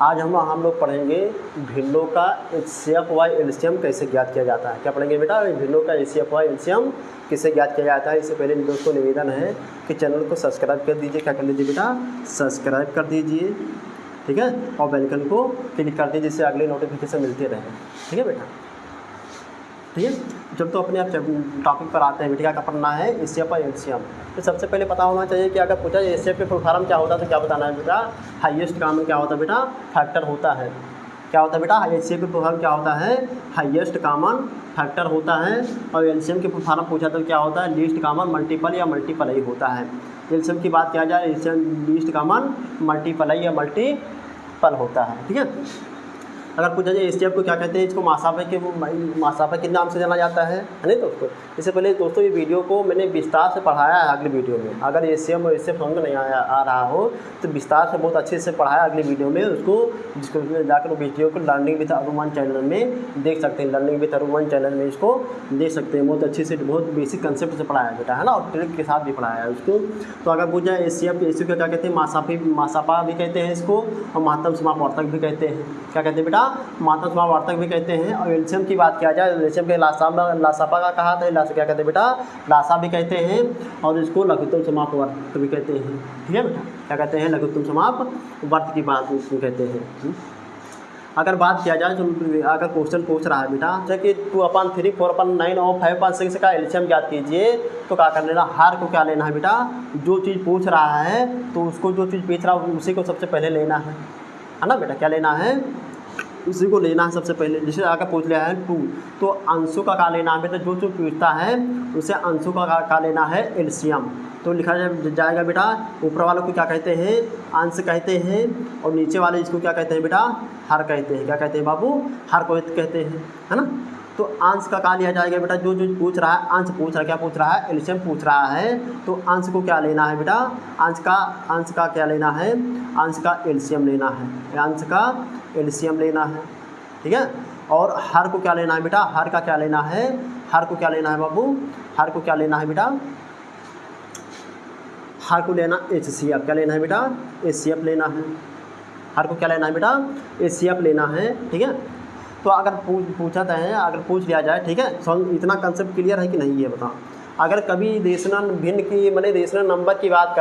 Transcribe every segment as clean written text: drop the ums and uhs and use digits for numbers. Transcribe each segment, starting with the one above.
आज हम लोग पढ़ेंगे भिन्नों का HCF y एलसीएम कैसे ज्ञात किया जाता है। क्या पढ़ेंगे बेटा? भिन्नों का HCF y एलसीएम किसे ज्ञात किया जाता है। इससे पहले दोस्तों निवेदन है कि चैनल को सब्सक्राइब कर दीजिए। क्या कर लीजिए बेटा? सब्सक्राइब कर दीजिए, ठीक है, और बेल आइकन को क्लिक कर दीजिए जिससे अगले नोटिफिकेशन मिलते रहे। ठीक है बेटा? ठीक है, जब तो अपने आप टॉपिक पर आते हैं बेटा, क्या पढ़ना है? HCF y LCM. तो सबसे पहले पता होना चाहिए कि अगर पूछा HCF के फुल फॉर्म क्या होता है तो क्या बताना है बेटा? हाईएस्ट कॉमन क्या होता है बेटा? फैक्टर होता है। क्या होता है बेटा? HCF के फुल फॉर्म क्या होता है? हाईएस्ट कॉमन फैक्टर होता है। और एलसीएम के फुल फॉर्म पूछा तो क्या होता है? लीस्ट कॉमन मल्टीपल या मल्टीपल ही होता है। एलसीएम की बात किया जाए, एलसीएम लीस्ट कॉमन मल्टीपल या मल्टीपल होता है। ठीक है, अगर पूछा जाए HCF को क्या कहते हैं, इसको मासाफा के मासाफा के नाम से जाना जाता है नहीं दोस्तों। इससे पहले दोस्तों ये वीडियो को मैंने विस्तार से पढ़ाया है अगले वीडियो में। अगर HCF और HCF समझ में नहीं आ रहा हो तो विस्तार से बहुत अच्छे से पढ़ाया अगले वीडियो में, उसको जिसको जाकर वीडियो को लर्निंग विद अरुण चैनल में देख सकते हैं। लर्निंग विद अरुण चैनल में इसको देख सकते हैं। बहुत अच्छे से, बहुत बेसिक कंसेप्ट से पढ़ाया बेटा है ना, और ट्रिक के साथ भी पढ़ाया है उसको। तो अगर पूछा HCF को क्या कहते हैं? मासाफा भी कहते हैं इसको, और महत्तम समापवर्तक भी कहते हैं। क्या कहते हैं बेटा? महत्तम समापवर्तक भी कहते हैं। और एलसीएम की बात किया जाए, एलसीएम के लासापा का कहा था, क्या कहते हैं बेटा? लासा भी कहते हैं, और इसको लघुत्तम समापवर्तक भी कहते हैं। ठीक है बेटा? क्या कहते हैं? लघुत्तम समापवर्तक की बात इसको कहते हैं। अगर बात किया जाए तो अगर क्वेश्चन पूछ रहा है बेटा जैसे कि 2/3, 4/9 और 5/6 का एलसीएम ज्ञात कीजिए, तो क्या कर लेना? हर को क्या लेना है बेटा? जो चीज़ पूछ रहा है तो उसको, जो चीज़ पूछ रहा है उसी को सबसे पहले लेना है ना बेटा? क्या लेना है? उसी को लेना है सबसे पहले। जैसे अगर पूछ लिया है 2, तो अंशों का क्या लेना है बेटा? जो जो पूछता है उसे अंशों का क्या लेना है? एलसीएम। तो लिखा जाएगा बेटा, ऊपर वालों को क्या कहते हैं? अंश कहते हैं, और नीचे वाले इसको क्या कहते हैं बेटा? हर कहते हैं। क्या कहते हैं बाबू? हर को कहते हैं, है ना। तो अंश का क्या लिया जाएगा बेटा? जो जो पूछ रहा है, अंश पूछ रहा है, क्या पूछ रहा है? एलसीएम पूछ रहा है, तो अंश को क्या लेना है बेटा? अंश का क्या लेना है? अंश का एलसीएम लेना है, अंश का एलसीएम लेना है। ठीक है, और हर को क्या लेना है बेटा? हर का क्या लेना है? हर को क्या लेना है बाबू? हर को क्या लेना है बेटा? हर को लेना HCF। क्या लेना है बेटा? HCF लेना है। हर को क्या लेना है बेटा? HCF लेना है। ठीक है, तो अगर पूछा है, अगर पूछ लिया जाए, ठीक है, इतना कंसेप्ट क्लियर है कि नहीं ये बताओ। अगर कभी रेशनल भिन्न की मैंने रेशनल नंबर की बात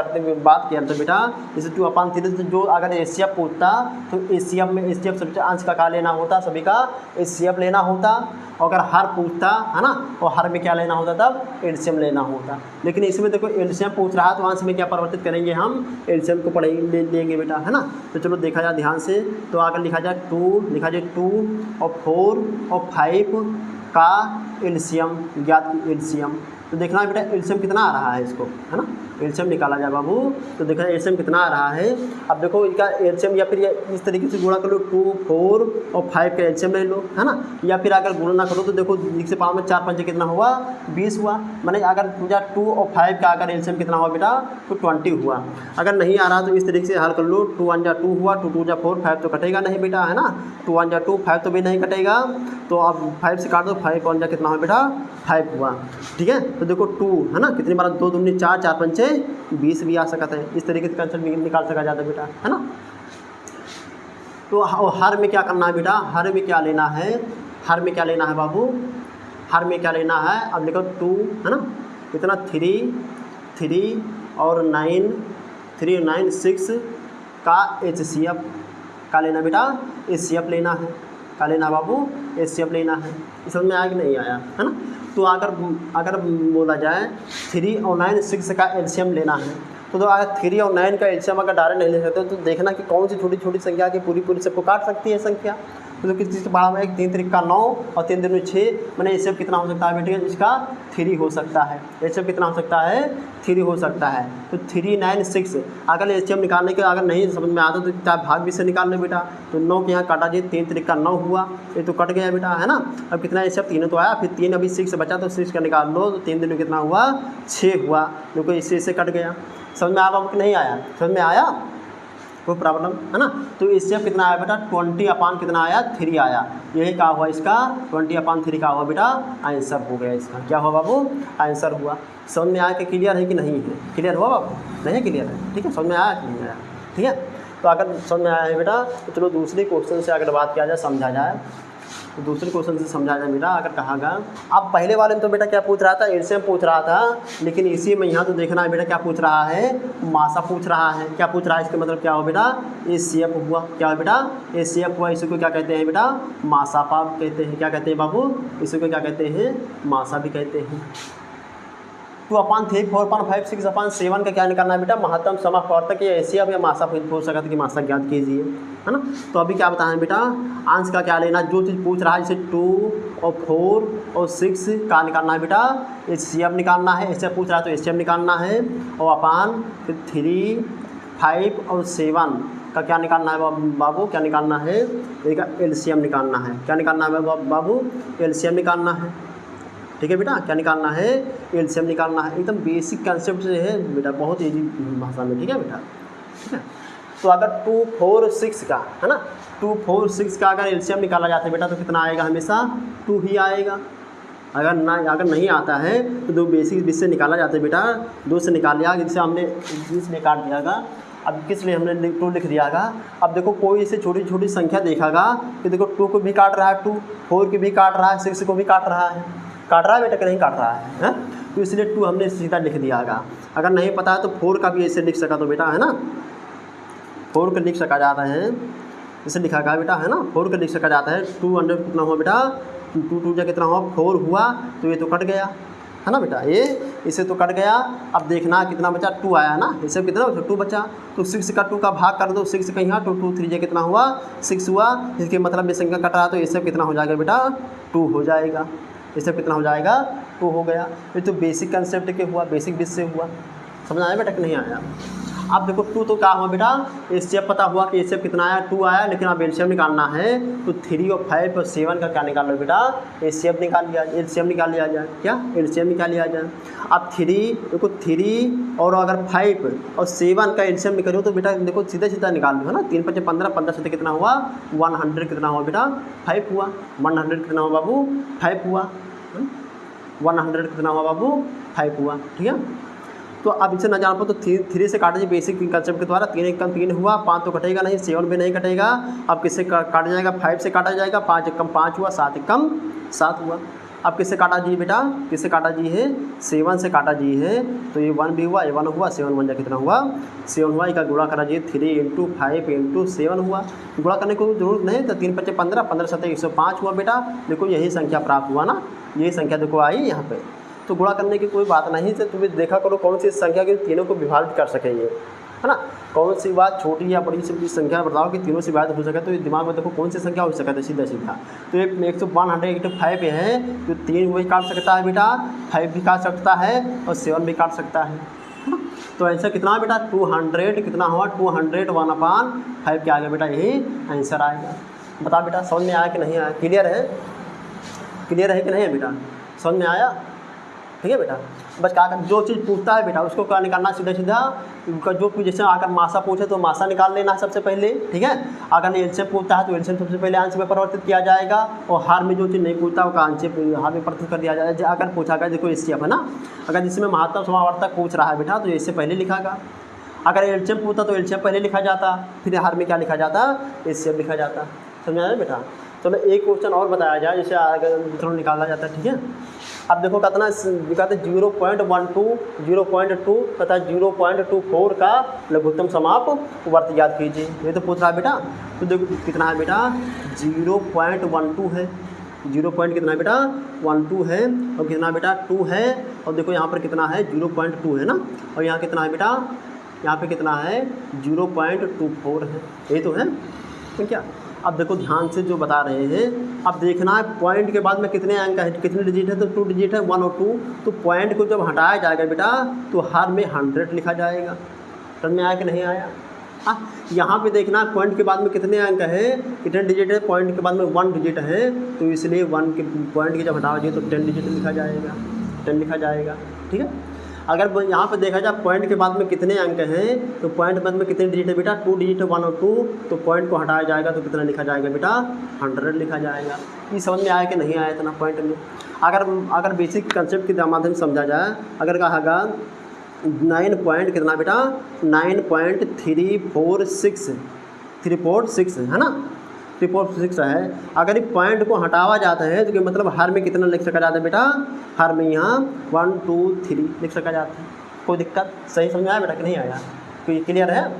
किया तो बेटा जैसे 2/3, तो जो अगर HCF पूछता तो HCF में HCF सबसे अंश का क्या लेना होता? सभी का HCF लेना होता। और अगर हर पूछता है ना, और हर में क्या लेना होता? तब एलसीएम लेना होता। लेकिन इसमें देखो एलसीएम पूछ रहा है तो अंश में क्या परिवर्तित करेंगे? हम एलसीएम को लेंगे बेटा, है ना। तो चलो देखा जाए ध्यान से, तो अगर लिखा जाए 2 और 4 और 5 का एलसीएम ज्ञात एलसीएम, तो देखना है बेटा एलसीएम कितना आ रहा है इसको, है ना। एलसीएम निकाला जाए बाबू, तो देखा एलसीएम कितना आ रहा है। अब देखो इसका एलसीएम, या फिर इस तरीके से गुणा कर लो, 2, 4 और 5 का एलसीएम ले लो, है ना। या फिर अगर गुणा करो तो देखो इससे पावर में 4 5 कितना हुआ? 20 हुआ। मैंने अगर पूछा 2 और 5 का अगर एलसीएम कितना हुआ बेटा? तो 20 हुआ। अगर नहीं आ रहा तो इस तरीके से हल कर लो, 2 1 जा 2 हुआ, 2 2 जा 4, 5 तो कटेगा नहीं बेटा, है ना। 2 1 जा 2, 5 तो भी नहीं कटेगा, तो अब 5 से काट दो, 5 1 जा कितना हुआ बेटा? 5 हुआ। ठीक है, तो देखो 2 है ना, कितनी बार 2 दूनी 4, 4 5 20 भी आ सकता है। इस तरीके से कंसेप्ट निकाल सका जाता है बेटा, है ना। तो हर में क्या करना है बेटा? हर में क्या लेना है? हर में क्या लेना है बाबू? हर में क्या लेना है? अब लिखो 2 है ना, कितना 3 और 9 6 का HCF का लेना बेटा? HCF लेना है। क्या लेना बाबू? HCF लेना है। समझ में आया कि नहीं आया, है ना। तो अगर बोला जाए 3 और 9 6 का एलसीएम लेना है, तो अगर 3 और 9 का एलसीएम अगर डायरेक्ट नहीं ले सकते तो देखना कि कौन सी छोटी छोटी संख्या की पूरी सबको काट सकती है संख्या। तो किस चीज़ के बारे में? 3 3 का 9 और 3 3 6, मैंने एलसीएम कितना हो सकता है बेटे? इसका 3 हो सकता है। एलसीएम कितना हो सकता है? 3 हो सकता है। तो 3 9 6 अगर एलसीएम निकालने के अगर नहीं समझ में आता तो चाहे भाग भी से निकाल ले बेटा। तो 9 के यहाँ काटा जी, 3 3 का 9 हुआ, ये तो कट गया बेटा, है ना। अब कितना एलसीएम? 3 तो आया, फिर 3 अभी 6 बचा तो 6 का निकाल लो, तो 3 दिन कितना हुआ? 6 हुआ, क्योंकि इससे कट गया। समझ में आया कि नहीं आया? समझ में आया? कोई प्रॉब्लम, है ना। तो HCF कितना आया बेटा? 20 कितना आया? 3 आया। यही क्या हुआ इसका? 20/3 का हुआ बेटा, आंसर हो गया इसका। क्या हुआ बाबू? आंसर हुआ। समझ में आया कि क्लियर है कि नहीं है? क्लियर हुआ बाबू? नहीं क्लियर है? ठीक है, समझ में आया कि नहीं आया? ठीक है, तो तो अगर समझ में आया है बेटा तो चलो दूसरे क्वेश्चन से अगर बात किया जाए, समझा जाए, तो दूसरे क्वेश्चन से समझा जाए बेटा। अगर कहा गया, अब पहले वाले में तो बेटा क्या पूछ रहा था, एलसीएम पूछ रहा था, लेकिन इसी में यहाँ तो देखना है बेटा क्या पूछ रहा है, मासा पूछ रहा है। क्या पूछ रहा है, इसका मतलब क्या हो बेटा, एचसीएफ हुआ। क्या हो बेटा, एचसीएफ हुआ। इसी को क्या कहते हैं बेटा, मासा पाप कहते हैं। क्या कहते हैं बाबू, इसी को क्या कहते हैं, मासा भी कहते हैं। 2/3 4/5 6/7 का क्या निकालना है बेटा, महत्तम समापवर्तक या एचसीएफ या मासा पूछ सकता है कि मासा ज्ञात कीजिए, है ना। तो अभी क्या बताएं बेटा, आंसर का क्या लेना, जो चीज़ पूछ रहा है जैसे 2 और 4 और 6 का निकालना है बेटा, एचसीएफ निकालना है। एचसीएफ पूछ रहा है तो एचसीएफ निकालना है, और अपान फिर 3, 5 और 7 का क्या निकालना है बाबू, क्या निकालना है, इसका एलसीएम निकालना है। क्या निकालना है बाबू, एलसीएम निकालना है। ठीक है बेटा, क्या निकालना है, एलसीएम निकालना है। एकदम बेसिक कंसेप्ट से है बेटा, बहुत ईजी भाषा में। ठीक है बेटा, ठीक है। तो अगर 2, 4, 6 का, है ना, 2, 4, 6 का अगर एलसीएम निकाला जाता है बेटा तो कितना आएगा, हमेशा 2 ही आएगा। अगर नहीं आता है तो 2 बेसिक से निकाला जाता है बेटा, 2 से निकाल लिया, जिससे हमने 20 में काट दियागा। अब किस लिए हमने 2 लिख दियागा। अब देखो कोई इसे छोटी छोटी संख्या देखागा कि देखो 2 को भी काट रहा है, 2, 4 की भी काट रहा है, 6 को भी काट रहा है बेटा कि नहीं काट रहा है, तो इसलिए 2 हमने सीधा लिख दियागा। अगर नहीं पता है तो 4 का भी ऐसे लिख सका तो बेटा, है ना, 4 का लिख सका जाता है, इसे लिखा गया बेटा, है ना, 4 का लिख सका जाता है। 200 कितना हुआ बेटा, 2 जा कितना हुआ, 4 हुआ, तो ये तो कट गया, है ना बेटा, ये इसे तो कट गया। अब देखना कितना बचा, 2 आया ना, इसे कितना बचा, 2 बचा, तो 6 का 2 का भाग कर दो, 6 कहीं 2, 2, 3 जा कितना हुआ, 6 हुआ। इसके मतलब ये संख्या कट रहा तो ये सब कितना हो जाएगा बेटा, 2 हो जाएगा। ये सब कितना हो जाएगा, 2 हो गया। ये तो बेसिक कंसेप्ट के हुआ, बेसिक बिस से हुआ। समझ आया बेटा कि नहीं आया। अब देखो 2 तो क्या हुआ बेटा, एचसीएफ पता हुआ कि एचसीएफ कितना आया, 2 आया, लेकिन अब एलसीएम निकालना है तो 3 और 5 और 7 का क्या निकाल लो बेटा, एचसीएफ निकाल लिया, एलसीएम निकाल लिया जाए। क्या, एलसीएम निकाल लिया जाए। अब 3 देखो 3 और अगर 5 और 7 का एलसीएम निकालो तो बेटा देखो सीधा सीधा निकाल लो, है ना। 3 5 15, 15 से कितना हुआ, 100 कितना हुआ बेटा, 5 हुआ। 100 कितना हुआ बाबू, 5 हुआ। 100 कितना हुआ बाबू, 5 हुआ। ठीक है, तो अब इसे न जान पाओ तो 3 से काटा जाए बेसिक कंसेप्ट के द्वारा। 3 1 कम 3 हुआ, 5 तो कटेगा नहीं, 7 भी नहीं कटेगा। अब किससे काटा जाएगा, 5 से काटा जाएगा, 5 1 कम 5 हुआ, 7 1 कम 7 हुआ। अब किससे काटा जी बेटा, किससे काटा जी है, 7 से काटा जी है, तो ये 1 भी हुआ, ये 1 हुआ, 7 1 जा कितना हुआ, 7 हुआ। इसका गुणा करा जी 3 × 5 × 7 हुआ। गुणा करने को जरूरत नहीं, तो 3 5 15, 15 7 105 हुआ बेटा। देखो यही संख्या प्राप्त हुआ ना, यही संख्या देखो आई यहाँ पे। तो गुणा करने की कोई बात नहीं है, तुम्हें देखा करो कौन सी संख्या के तीनों को विभाजित कर सकेंगे, है ना। कौन सी बात छोटी या बड़ी सी संख्या बताओ कि तीनों से विभाजित हो सके, तो ये दिमाग में देखो कौन सी संख्या हो सकता है, सीधा सीधा। तो ये 105 है, तो 3 भी काट सकता है बेटा, 5 भी काट सकता है और 7 भी काट सकता है। तो आंसर कितना है बेटा, 200 कितना हुआ, 200 1/5 क्या आ गया बेटा, यही आंसर आएगा। बता बेटा समझ में आया कि नहीं आया, क्लियर है, क्लियर है कि नहीं है बेटा, समझ में आया। ठीक है बेटा, बस क्या कर, जो चीज़ पूछता है बेटा उसको क्या निकालना, सीधा सीधा उनका जो जैसे आकर मासा पूछे तो मासा निकाल लेना सबसे पहले। ठीक है, अगर एलसीएम पूछता है तो एलसीएम सबसे पहले आंसर में परिवर्तित किया जाएगा, और हार में जो चीज़ नहीं पूछता उसका आंसर हार में परिवर्तित कर दिया जाएगा। अगर पूछा गया देखो एचसीएफ है ना, अगर जिसमें महत्तम समावर्तक पूछ रहा है बेटा तो इससे पहले लिखागा। अगर एलसीएम पूछता तो एलसीएम पहले लिखा जाता, फिर हार में क्या लिखा जाता, एचसीएफ लिखा जाता। समझ आया बेटा। चलो एक क्वेश्चन और बताया जाए, जैसे अगर निकाला जाता है। ठीक है, अब देखो कितना दिखाते 0.12, 0.2 तथा 0.24 का लघुत्तम समापवर्त ज्ञात कीजिए। ये तो पूछ रहा है बेटा, तो देखो कितना है बेटा, 0.12 है, 0 पॉइंट कितना है बेटा, 12 है, और कितना बेटा 2 है, और देखो यहाँ पर कितना है 0.2 है ना, और यहाँ कितना है बेटा, यहाँ पे कितना है 0.24 है, यही तो है। तो क्या अब देखो ध्यान से जो बता रहे हैं, अब देखना है पॉइंट के बाद में कितने अंक है, कितने डिजिट है, तो 2 डिजिट है, 1 और 2। तो पॉइंट को जब हटाया जाएगा बेटा तो हर में 100 लिखा जाएगा। समझ में आया कि नहीं आया। हाँ, यहाँ पे देखना पॉइंट के बाद में कितने अंक है, कितने डिजिट है, पॉइंट के बाद में 1 डिजिट है, तो इसलिए 1 के पॉइंट की जब हटाया जाए तो 10 डिजिट लिखा जाएगा, 10 लिखा जाएगा। ठीक है, अगर यहाँ पे देखा जाए पॉइंट के बाद में कितने अंक हैं, तो पॉइंट के बाद में कितने डिजिट है बेटा, 2 डिजिट है, 1 और 2। तो पॉइंट को हटाया जाएगा तो कितना लिखा जाएगा बेटा, 100 लिखा जाएगा। ये समझ में आया कि नहीं आया इतना पॉइंट में। अगर बेसिक कंसेप्ट के माध्यम से समझा जाए, अगर कहा 9 पॉइंट कितना बेटा, 9.346 3.6 है ना, 3.6 है। अगर ये पॉइंट को हटावा जाता है तो मतलब हर में कितना लिख सका जाता है बेटा, हर में यहाँ 1 2 3 लिख सका जाता है। कोई दिक्कत, सही समझ में आया बेटा कि नहीं आया, कोई क्लियर है?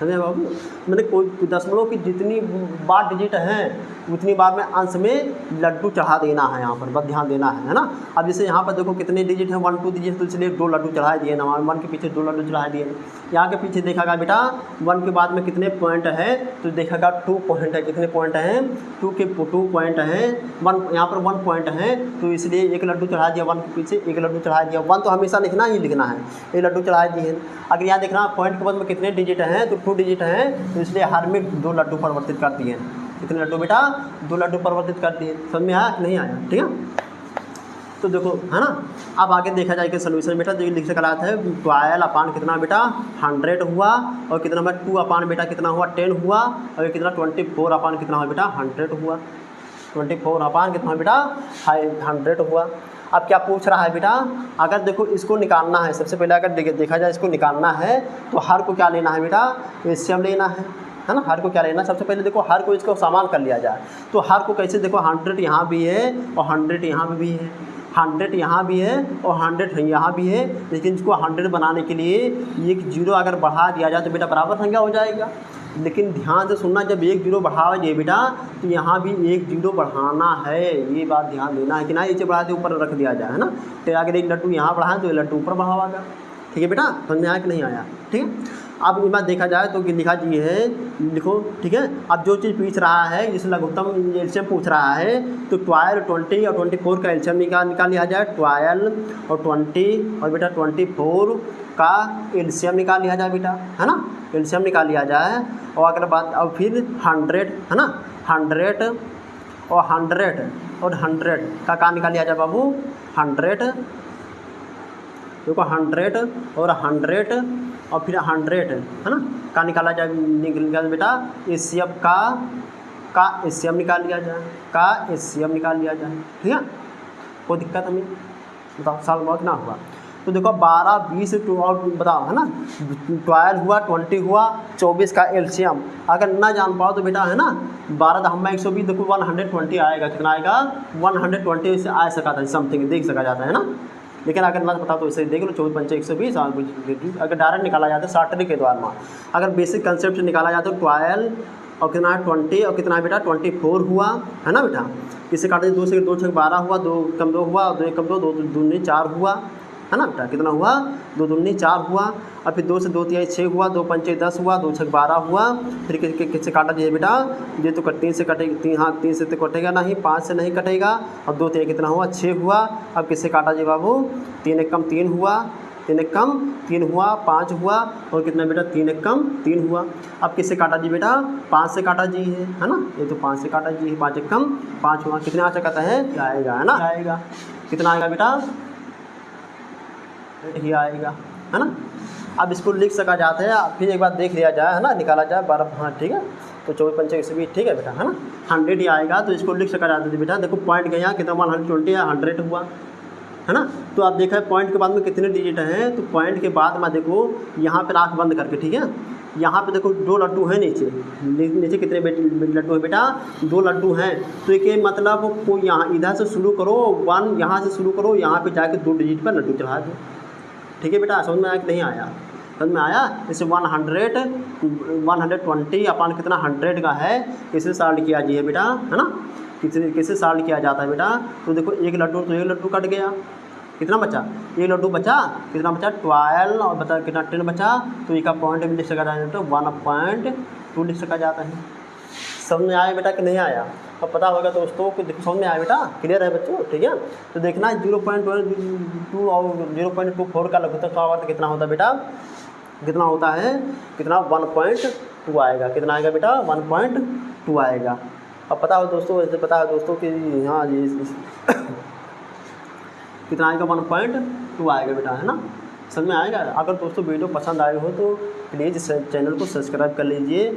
समझे बाबू? मैंने कोई दशमलव की जितनी बार डिजिट हैं उतनी बार में अंश में लड्डू चढ़ा देना है, यहाँ पर बस ध्यान देना है ना। अब जैसे यहाँ पर देखो कितने डिजिट है, 1 2 डिजिट, तो इसलिए 2 लड्डू चढ़ा दिए ना, 1 के पीछे 2 लड्डू चढ़ा दिए। यहाँ के पीछे देखेगा बेटा 1 के बाद में कितने पॉइंट है, तो देखेगा 2 पॉइंट है। कितने पॉइंट हैं? 2 पॉइंट हैं। 1 यहाँ पर 1 पॉइंट है, तो इसलिए 1 लड्डू चढ़ा दिया, 1 के पीछे 1 लड्डू चढ़ा दिया। 1 तो हमेशा लिखना ही लिखना है, 1 लड्डू चढ़ा दिए। अगर यहाँ देखना पॉइंट के बाद में कितने डिजिट हैं, तो 2 डिजिट हैं, तो इसलिए हर में 2 लड्डू परिवर्तित कर दिए। कितने लड्डू बेटा? 2 लड्डू परिवर्तित कर दिए। समझ में आया कि नहीं आया? ठीक है, तो देखो है ना। अब आगे देखा जाए कि सोल्यूशन बेटा जो लिख से कराता है 12 अपान कितना बेटा 100 हुआ, और कितना बेटा 2 अपान बेटा कितना हुआ 10 हुआ, और ये कितना 24 अपान कितना हुआ बेटा 100 हुआ। 24 अपान कितना बेटा 100 हुआ। अब क्या पूछ रहा है बेटा, अगर देखो इसको निकालना है, सबसे पहले अगर देखा जाए इसको निकालना है तो हर को क्या लेना है बेटा, एलसीएम लेना है ना। हर को क्या लेना है, सबसे पहले देखो हर को इसको समान कर लिया जाए। तो हर को कैसे, देखो 100 यहाँ भी है और 100 यहाँ भी है, 100 यहाँ भी है और 100 यहाँ भी है, लेकिन इसको 100 बनाने के लिए एक 0 अगर बढ़ा दिया जाए तो बेटा बराबर संख्या हो जाएगा। लेकिन ध्यान से सुनना, जब 1 0 बढ़ावा जाए बेटा तो यहाँ भी 1 0 बढ़ाना है, ये बात ध्यान देना है कि ना नीचे बढ़ा के ऊपर रख दिया जाए है ना। तो अगर 1 लड्डू यहाँ बढ़ाएं तो 1 लड्डू ऊपर बढ़ावागा। ठीक है बेटा, समझ में आया कि नहीं आया? ठीक है, अब ये बात देखा जाए तो लिखा जी है, लिखो ठीक है। अब जो चीज़ पूछ रहा है, जिस लघुत्तम एलसीएम पूछ रहा है, तो 12 20 और 24 का एलसीएम निकाल लिया जाए। 12 और 20 और बेटा 24 का एलसीएम निकाल लिया जाए बेटा, है ना, एलसीएम निकाल लिया जाए। और अगर बात अब फिर 100 है ना, 100 और 100 का निकाल लिया जाए बाबू 100, देखो 100 और 100 और फिर 100 है ना, का निकाला जाए, निकाल बेटा एचसीएफ का एचसीएफ निकाल लिया जाए, का एचसीएफ निकाल लिया जाए। ठीक है, कोई दिक्कत हमें बताओ, साल बहुत ना हुआ। तो देखो 12 20 और बताओ है ना, 12 हुआ 20 हुआ 24 का एलसीएम अगर ना जान पाओ तो बेटा है ना 12 दहम्मा 120, देखो 120 आएगा, कितना आएगा 120 से आ सका था समथिंग, देख सका जाता है ना। लेकिन अगर ना पता तो इसे देख लो, 24 पंचे 120, अगर डायरेक्ट निकाला जाता है शॉर्टरी के द्वारा में, अगर बेसिक कंसेप्ट से निकाला जाता है 12 और कितना 20 और कितना बेटा 24 हुआ है ना बेटा। किससे काटे 2 से 2 6 12 हुआ, 2 कम 2 हुआ, 2 1 कम 2, 2 दूनी 4 हुआ है ना बेटा, कितना हुआ 2 दूनी 4 हुआ, और फिर 2 से 2 तिहाई 6 हुआ, 2 पंचे 10 हुआ, 2 6 12 हुआ। फिर किससे काटा जाए बेटा, ये तो 3 से कटेगा, 3 हाँ 3 से तो कटेगा नहीं, 5 से नहीं कटेगा, और 2 तिहाई कितना हुआ 6 हुआ। अब किससे काटा जाए बाबू, 3 1 कम 3 हुआ, 3 1 कम 3 हुआ, 5 हुआ, और कितना बेटा 3 1 कम 3 हुआ। अब किससे काटा जी बेटा, 5 से काटा जी है ना, ये तो 5 से काटा जी है, 5 1 कम 5 हुआ, कितने आ सकता है आएगा है ना, आएगा कितना आएगा बेटा ही आएगा है ना। अब इसको लिख सका जाता है, फिर एक बार देख लिया जाए है ना, निकाला जाए 12 हाँ ठीक है, तो 24 पंचे 120 ठीक है बेटा है ना, 100 ही आएगा, तो इसको लिख सका जाता है बेटा। देखो पॉइंट गया कितना 120 है, 100 हुआ है ना। तो आप देखा है पॉइंट के बाद में कितने डिजिट हैं, तो पॉइंट के बाद में देखो यहाँ पर आँख बंद करके ठीक है, यहाँ पे देखो 2 लड्डू हैं नीचे, नीचे कितने लड्डू हैं बेटा 2 लड्डू हैं। तो एक मतलब को यहाँ इधर से शुरू करो 1, यहाँ से शुरू करो, यहाँ पे जाके 2 डिजिट पर लड्डू चढ़ा दो। ठीक है बेटा, समझ में आया कि नहीं आया, समझ में आया। जैसे 120 अपन कितना 100 का है, किससे सॉल्व किया जाइए बेटा है ना, किससे सॉल्व किया जाता है बेटा। तो देखो 1 लड्डू, तो 1 लड्डू कट गया, कितना बचा 1 लड्डू बचा, कितना बचा 12, और बता कितना 10 बचा, तो एक का पॉइंट भी लिख सका जाता है, तो 1.2 लिख सका जाता है। समझ में आया बेटा कि नहीं आया, अब पता होगा दोस्तों कि समझ में आया बेटा, क्लियर है बच्चों। ठीक है, तो देखना 0.2 और 0.24 का लघुत्तम समावर्त कितना होता है बेटा, कितना होता है, कितना 1.2 आएगा, कितना आएगा बेटा 1.2 आएगा। अब पता हो दोस्तों, ऐसे पता है दोस्तों कि हाँ ये कितना आएगा 1.2 आएगा बेटा है ना, समझ में आएगा। अगर दोस्तों वीडियो पसंद आए हो तो प्लीज़ चैनल को सब्सक्राइब कर लीजिए,